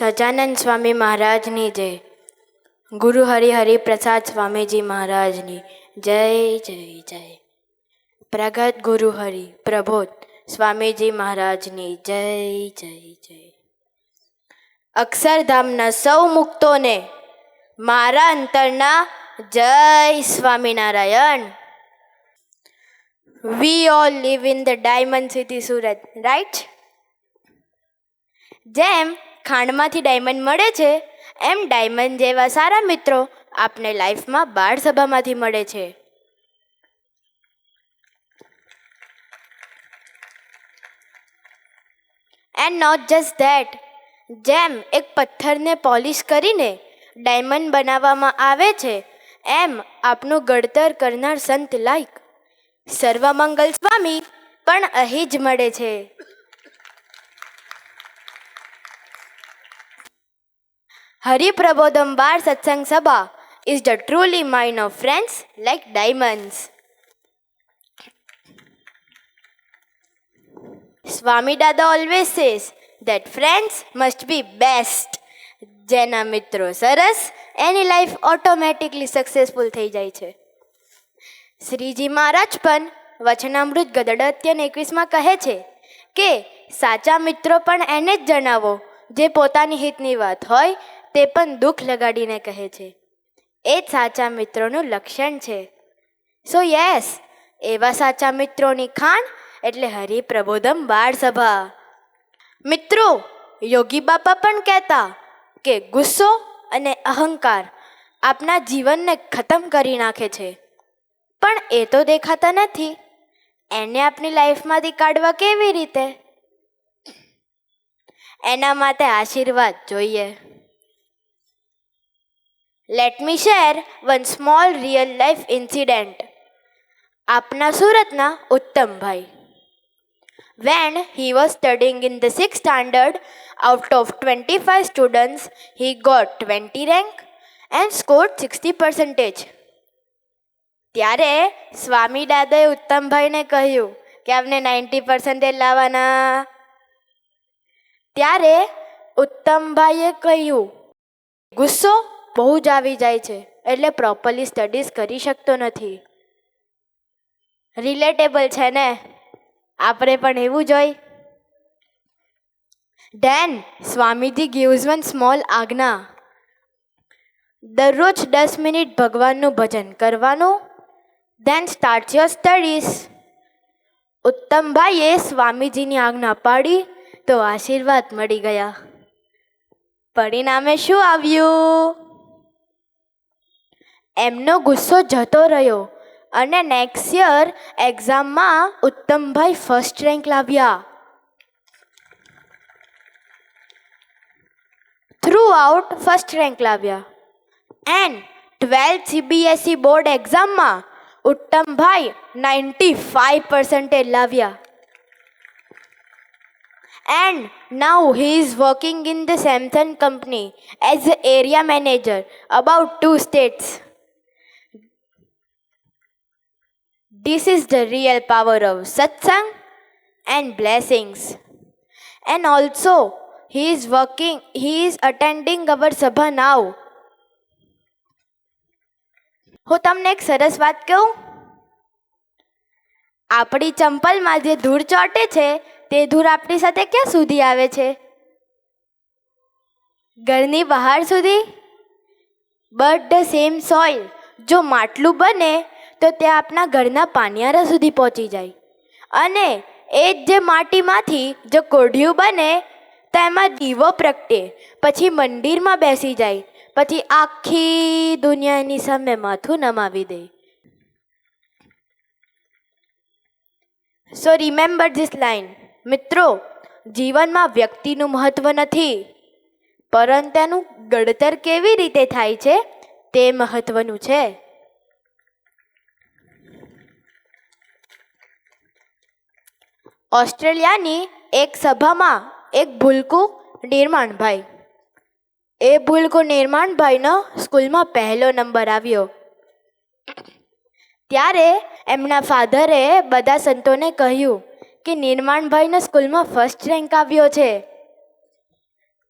સજાનંદ સ્વામી મહારાજની જય. ગુરુ હરિહરિ પ્રસાદ સ્વામીજી મહારાજની જય જય જય. પ્રગટ ગુરુ હરિ પ્રબોધ સ્વામીજી મહારાજની જય જય જય. અક્ષરધામના સૌ મુક્તોને મારા અંતરના જય Swaminarayan. We all live in the diamond city Surat, right? જેમ ખાંડમાંથી ડાયમંડ મળે છે એમ ડાયમંડ જેવા સારા મિત્રો આપને લાઈફમાં બાળ સભામાંથી મળે છે. એન્ડ નોટ જસ્ટ ધેટ, જેમ એક પથ્થરને પોલિશ કરીને ડાયમંડ બનાવવામાં આવે છે એમ આપનું ઘડતર કરનાર સંત લાયક સર્વમંગલ સ્વામી પણ અહીં જ મળે છે. હરિપ્રબોધમ બાર સત્સંગ સભા is the truly mine of friends like diamonds. Swami Dada always says that friends must be best. જેના મિત્રો સરસ એની લાઈફ ઓટોમેટિકલી સક્સેસફુલ થઈ જાય છે. શ્રીજી મહારાજ પણ વચનામૃત ગદડાત્યન 21માં કહે છે કે સાચા મિત્રો પણ એને જ જણાવો જે પોતાની હિતની વાત હોય તે પણ દુઃખ લગાડીને કહે છે. એ જ સાચા મિત્રોનું લક્ષણ છે. સો યસ, એવા સાચા મિત્રોની ખાણ એટલે હરિપ્રબોધમ બાળ સભા. મિત્રો, યોગી બાપા પણ કહેતા કે ગુસ્સો અને અહંકાર આપના જીવનને ખતમ કરી નાખે છે, પણ એ તો દેખાતા નથી. એને આપની લાઈફમાંથી કાઢવા કેવી રીતે? એના માટે આશીર્વાદ જોઈએ. Let me share one small real life incident. આપના સુરતના Uttambhai. When he was studying in the 6th standard, out of 25 students, he got 20 rank and scored 60%. ત્યારે સ્વામી દાદાએ ઉત્તમભાઈને કહ્યું કે આપને 90% લાવવાના. ત્યારે ઉત્તમભાઈએ કહ્યું, ગુસ્સો બહુ જ આવી જાય છે એટલે પ્રોપરલી સ્ટડીઝ કરી શકતો નથી. રિલેટેબલ છે ને? આપણે પણ એવું જ હોય. Then Swamiji gives one small આજ્ઞા. દરરોજ 10 મિનિટ ભગવાનનું ભજન કરવાનું. Then start your studies. ઉત્તમભાઈએ સ્વામીજીની આજ્ઞા પાડી તો આશીર્વાદ મળી ગયા. પરિણામે શું આવ્યું? એમનો ગુસ્સો જતો રહ્યો અને નેક્સ્ટ યર એક્ઝામમાં ઉત્તમભાઈ ફર્સ્ટ રેન્ક લાવ્યા. થ્રુ આઉટ ફર્સ્ટ રેન્ક લાવ્યા. એન્ડ 12th CBSE બોર્ડ એક્ઝામમાં ઉત્તમભાઈ 95% લાવ્યા. And now he is working in the Samsung company as an area manager about 2 states. This is the real power of satsang and blessings. And also he is attending our sabha now. હું તમને એક સરસ વાત કહું. આપણી ચંપલમાં જે ધૂળ ચોંટે છે તે ધૂળ આપણી સાથે ક્યાં સુધી આવે છે? ઘરની બહાર સુધી. બટ ધ સેમ સોઇલ, જો માટલું બને તો તે આપણા ઘરના પાનિયારા સુધી પહોંચી જાય. અને એ જ જે માટીમાંથી જો કોઢિયું બને તો એમાં દીવો પ્રગટે, પછી મંદિરમાં બેસી જાય, પછી આખી દુનિયાની સામે માથું નમાવી દે. સો રિમેમ્બર ધીસ લાઇન. મિત્રો, જીવનમાં વ્યક્તિનું મહત્ત્વ નથી, પરંતુ એનું ઘડતર કેવી રીતે થાય છે તે મહત્ત્વનું છે. ઓસ્ટ્રેલિયાની એક સભામાં એક ભૂલકું નિર્માણભાઈ. એ ભૂલકું નિર્માણભાઈનો સ્કૂલમાં પહેલો નંબર આવ્યો. ત્યારે એમના ફાધરે બધા સંતોને કહ્યું કે નિર્માણભાઈના સ્કૂલમાં ફર્સ્ટ રેન્ક આવ્યો છે.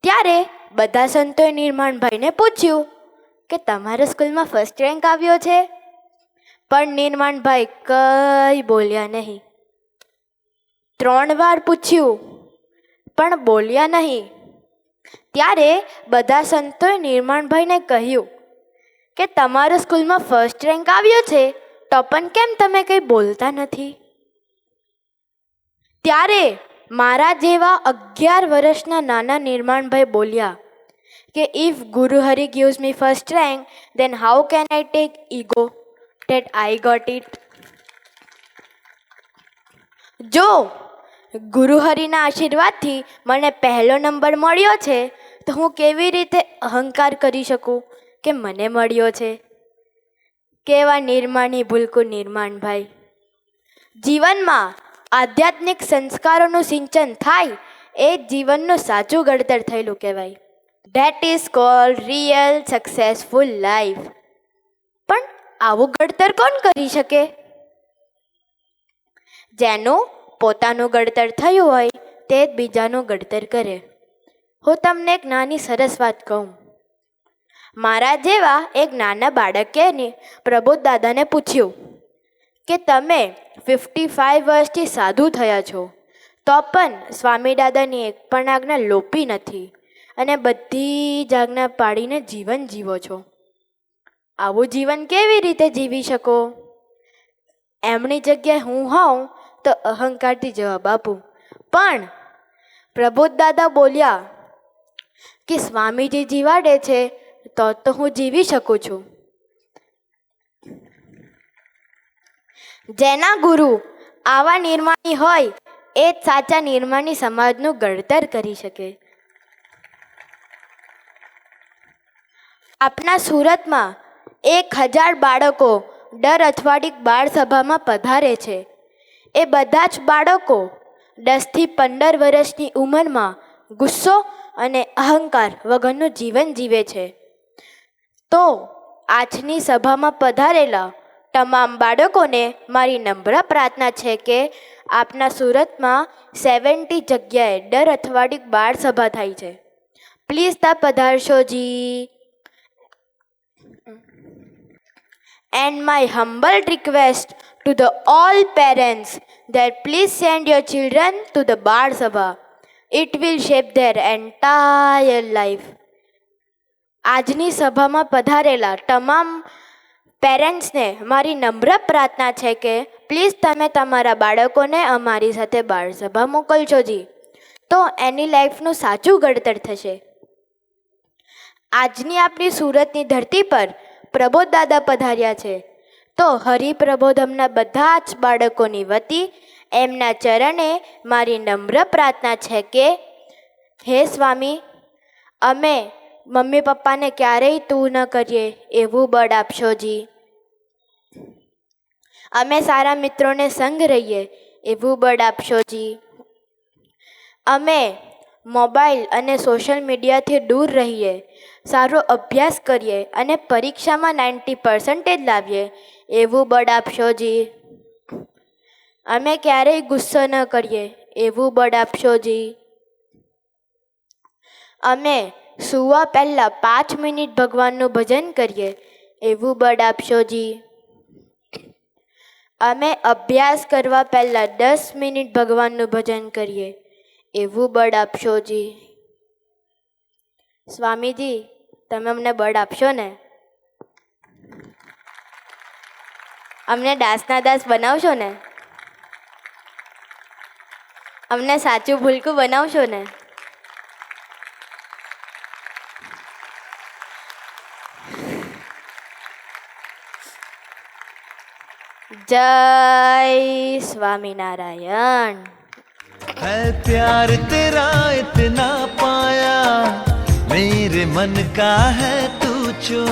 ત્યારે બધા સંતોએ નિર્માણભાઈને પૂછ્યું કે તમારા સ્કૂલમાં ફર્સ્ટ રેન્ક આવ્યો છે, પણ નિર્માણભાઈ કંઈ બોલ્યા નહીં. 3 વાર પૂછ્યું પણ બોલ્યા નહીં. ત્યારે બધા સંતોએ નિર્માણભાઈને કહ્યું કે તમારા સ્કૂલમાં ફર્સ્ટ રેન્ક આવ્યો છે તો પણ કેમ તમે કંઈ બોલતા નથી? ત્યારે મારા જેવા 11 વર્ષના નાના નિર્માણભાઈ બોલ્યા કે ઇફ ગુરુ Hari gives me first rank, then how can I take ego that I got it? જો ગુરુ હરિના આશીર્વાદથી મને પહેલો નંબર મળ્યો છે તો હું કેવી રીતે અહંકાર કરી શકું કે મને મળ્યો છે? કેવા નિર્માણી ભૂલકું નિર્માણભાઈ. જીવનમાં આધ્યાત્મિક સંસ્કારોનું સિંચન થાય એ જીવનનું સાચું ઘડતર થયેલું કહેવાય. That is called real successful life. પણ આવું ઘડતર કોણ કરી શકે? જેનું પોતાનું ઘડતર થયું હોય તે જ બીજાનું ઘડતર કરે. હું તમને એક નાની સરસ વાત કહું. મારા જેવા એક નાના બાળકે પ્રબોધ દાદાને પૂછ્યું કે તમે 55 વર્ષથી સાધુ થયા છો તો પણ સ્વામી દાદાની એક પણ આજ્ઞા લોપી નથી અને બધી જ આજ્ઞા પાડીને જીવન જીવો છો. આવું જીવન કેવી રીતે જીવી શકો? એમની જગ્યાએ હું હોઉં તો અહંકારથી જવાબ આપું, પણ પ્રબોધ દાદા બોલ્યા કે સ્વામીજી જીવાડે છે તો હું જીવી શકું છું. જેના ગુરુ આવા નિર્માણી હોય એ જ સાચા નિર્માણી સમાજનું ઘડતર કરી શકે. આપણા સુરતમાં 1000 બાળકો દર અઠવાડિયે બાળ સભામાં પધારે છે. એ બધા જ બાળકો 10 થી 15 વર્ષની ઉંમરમાં ગુસ્સો અને અહંકાર વગરનું જીવન જીવે છે. તો આજની સભામાં પધારેલા તમામ બાળકોને મારી નમ્ર પ્રાર્થના છે કે આપના સુરતમાં 70 જગ્યાએ દર અઠવાડિયે બાળ સભા થાય છે. પ્લીઝ તા પધારશો જી. And my humble request to the all parents that please send your children to the Bal Sabha. It will shape their entire life. આજની સભામાં પધારેલા તમામ પેરેન્ટ્સને મારી નમ્ર પ્રાર્થના છે કે પ્લીઝ તમે તમારા બાળકોને અમારી સાથે બાળ સભા મોકલજો જી, તો એની લાઈફનું સાચું ઘડતર થશે. આજની આપણી સુરતની ધરતી પર પ્રબોધ દાદા પધાર્યા છે, તો હરિપ્રબોધમના બધા જ બાળકોની વતી એમના ચરણે મારી નમ્ર પ્રાર્થના છે કે હે સ્વામી, અમે મમ્મી પપ્પાને ક્યારેય તું ન કરીએ એવું બળ આપશો જી. અમે સારા મિત્રોને સંગ રહીએ એવું બળ આપશો જી. અમે મોબાઈલ અને સોશિયલ મીડિયાથી દૂર રહીએ, સારો અભ્યાસ કરીએ અને પરીક્ષામાં 90% લાવીએ એવું બળ આપશો જી. અમે ક્યારેય ગુસ્સો ન કરીએ એવું બળ આપશો જી. અમે સૂવા પહેલાં 5 મિનિટ ભગવાનનું ભજન કરીએ એવું બળ આપશો જી. અમે અભ્યાસ કરવા પહેલાં 10 મિનિટ ભગવાનનું ભજન કરીએ એવું બળ આપશો જી. સ્વામીજી, તમે અમને બળ આપશો ને? અમને દાસના દાસ બનાવશો ને? અમને સાચું ભૂલકું બનાવશો ને? જય સ્વામિનારાયણ. है प्यार तेरा इतना पाया, मेरे मन का है तू जो.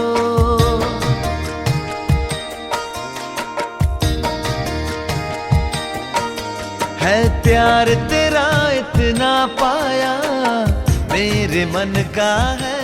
है प्यार तेरा इतना पाया, मेरे मन का है